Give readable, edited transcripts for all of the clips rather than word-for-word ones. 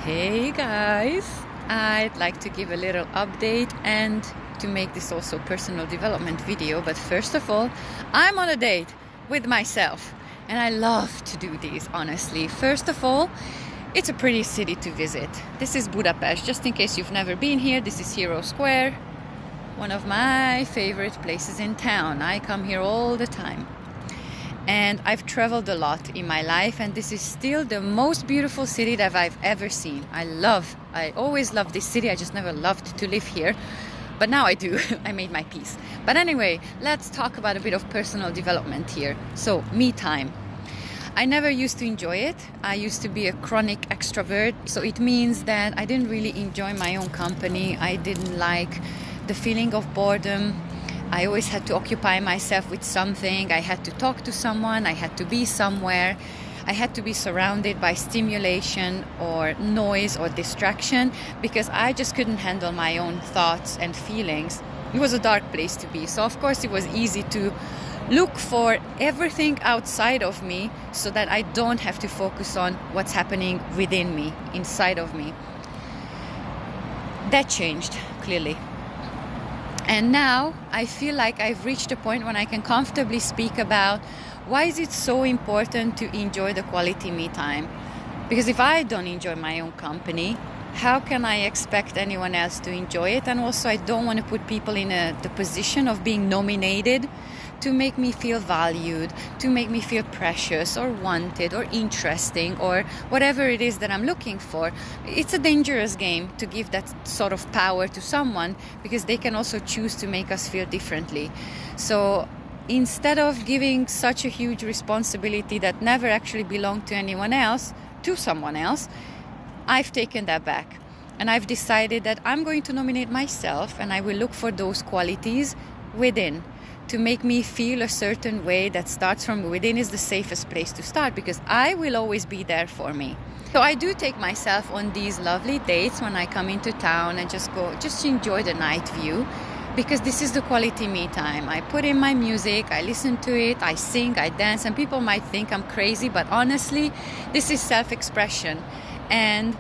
Hey guys, I'd like to give a little update and to make this also a personal development video. But first of all, I'm on a date with myself and I love to do these, honestly. First of all, it's a pretty city to visit. This is Budapest. Just in case you've never been here, this is Hero Square, one of my favorite places in town. I come here all the time. And I've traveled a lot in my life, and this is still the most beautiful city that I've ever seen. I always loved this city. I just never loved to live here, but now I do. I made my peace. But anyway, let's talk about a bit of personal development here. So, me time. I never used to enjoy it. I used to be a chronic extrovert, so it means that I didn't really enjoy my own company. I didn't like the feeling of boredom. I always had to occupy myself with something. I had to talk to someone. I had to be somewhere. I had to be surrounded by stimulation or noise or distraction because I just couldn't handle my own thoughts and feelings. It was a dark place to be. So, of course, it was easy to look for everything outside of me so that I don't have to focus on what's happening within me, inside of me. That changed, clearly. And now I feel like I've reached a point when I can comfortably speak about why is it so important to enjoy the quality me time? Because if I don't enjoy my own company, how can I expect anyone else to enjoy it? And also I don't want to put people in the position of being nominated to make me feel valued, to make me feel precious or wanted or interesting or whatever it is that I'm looking for. It's a dangerous game to give that sort of power to someone because they can also choose to make us feel differently. So instead of giving such a huge responsibility that never actually belonged to anyone else, to someone else, I've taken that back. And I've decided that I'm going to nominate myself and I will look for those qualities within to make me feel a certain way that starts from within is the safest place to start because I will always be there for me. So I do take myself on these lovely dates when I come into town and just enjoy the night view because this is the quality me time. I put in my music, I listen to it, I sing, I dance, and people might think I'm crazy, but honestly, this is self-expression. And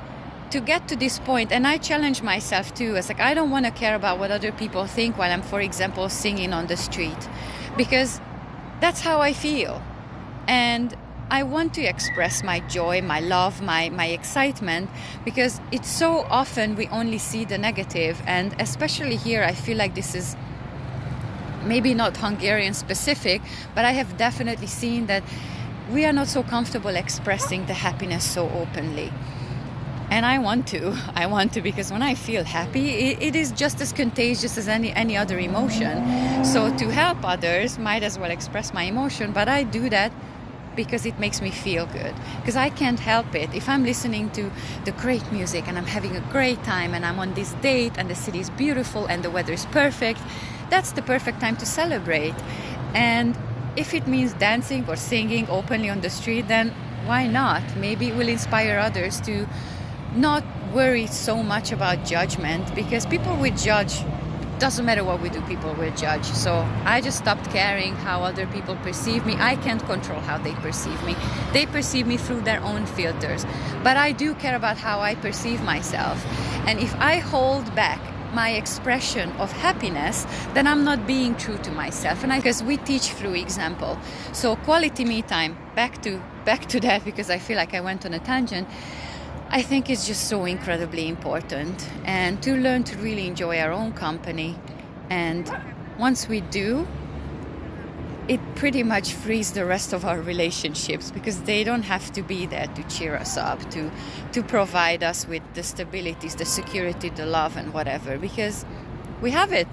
to get to this point, and I challenge myself too, it's like I don't want to care about what other people think while I'm, for example, singing on the street, because that's how I feel. And I want to express my joy, my love, my excitement, because it's so often we only see the negative, and especially here, I feel like this is maybe not Hungarian specific, but I have definitely seen that we are not so comfortable expressing the happiness so openly. And I want to because when I feel happy, it is just as contagious as any other emotion. So to help others, might as well express my emotion, but I do that because it makes me feel good. Because I can't help it. If I'm listening to the great music and I'm having a great time and I'm on this date and the city is beautiful and the weather is perfect, that's the perfect time to celebrate. And if it means dancing or singing openly on the street, then why not? Maybe it will inspire others to not worry so much about judgment because people will judge. Doesn't matter what we do, people will judge. So I just stopped caring how other people perceive me. I can't control how they perceive me. They perceive me through their own filters. But I do care about how I perceive myself. And if I hold back my expression of happiness, then I'm not being true to myself. And because we teach through example. So quality me time, back to that because I feel like I went on a tangent. I think it's just so incredibly important, and to learn to really enjoy our own company. And once we do, it pretty much frees the rest of our relationships because they don't have to be there to cheer us up, to provide us with the stabilities, the security, the love and whatever, because we have it.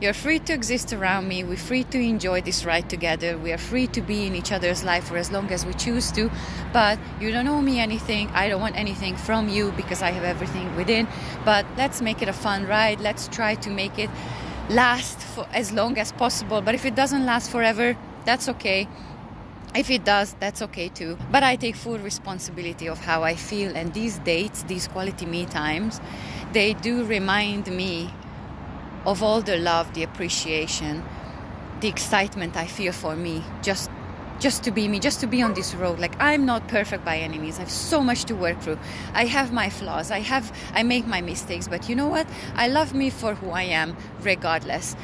You're free to exist around me. We're free to enjoy this ride together. We are free to be in each other's life for as long as we choose to. But you don't owe me anything. I don't want anything from you because I have everything within. But let's make it a fun ride. Let's try to make it last for as long as possible. But if it doesn't last forever, that's okay. If it does, that's okay too. But I take full responsibility of how I feel. And these dates, these quality me times, they do remind me of all the love, the appreciation, the excitement I feel for me just just to be me, just to be on this road. Like, I'm not perfect by any means. I have so much to work through. I have my flaws. I make my mistakes. But you know what? I love me for who I am, regardless.